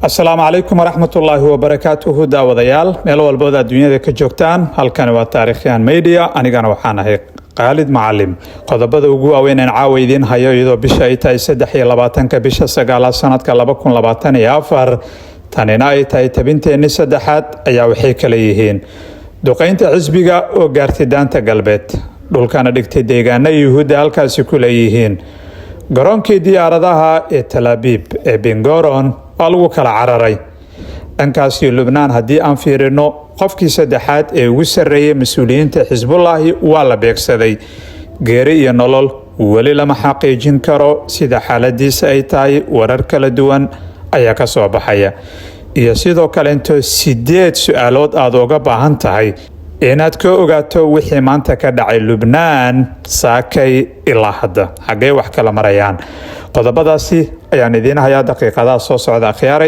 السلام عليكم ورحمة الله وبركاته داوديال ميل والبود الدنيا ka joogtaan halkan waa taariikhyan media anigana waxaan ahay Khalid Macallim qodobada ugu waaweyn ee caawidiin hayo iyadoo bisha ay tahay 23 bisha 9 sanadka 2024 tanina ay tahay tabinteeni saddexaad ayaa waxay kala yihiin duqeynta xisbiga oo gaartay daanta galbeed dhulkana dhigtay deegaanada Yuhuudda halkaas ku leeyihiin garoonkii diyaaradaha ee Tel Aviv ee Ben Gurion waa lagu kala cararay dhankaasi Lubnaan haddii aan fiirino qofkii saddexaad ee ugu sarreeyay mas'uuliyiinta Xisbullah waa la beegsaday geeri iyo nolol wali lama xaqiijin karo sida xaaladiisa ay tahay warar kala duwan ayaa ka soo baxaya iyo sidoo kale inta 8 su'aalood aad uga baahan tahay inaad ka ogaato wixii maanta ka dhacay Lubnaan saakay ilaa hadda xagee wax kala marayaan qodobadaasi ayaan idin hayaa daqiiqadaha soo socda akhyar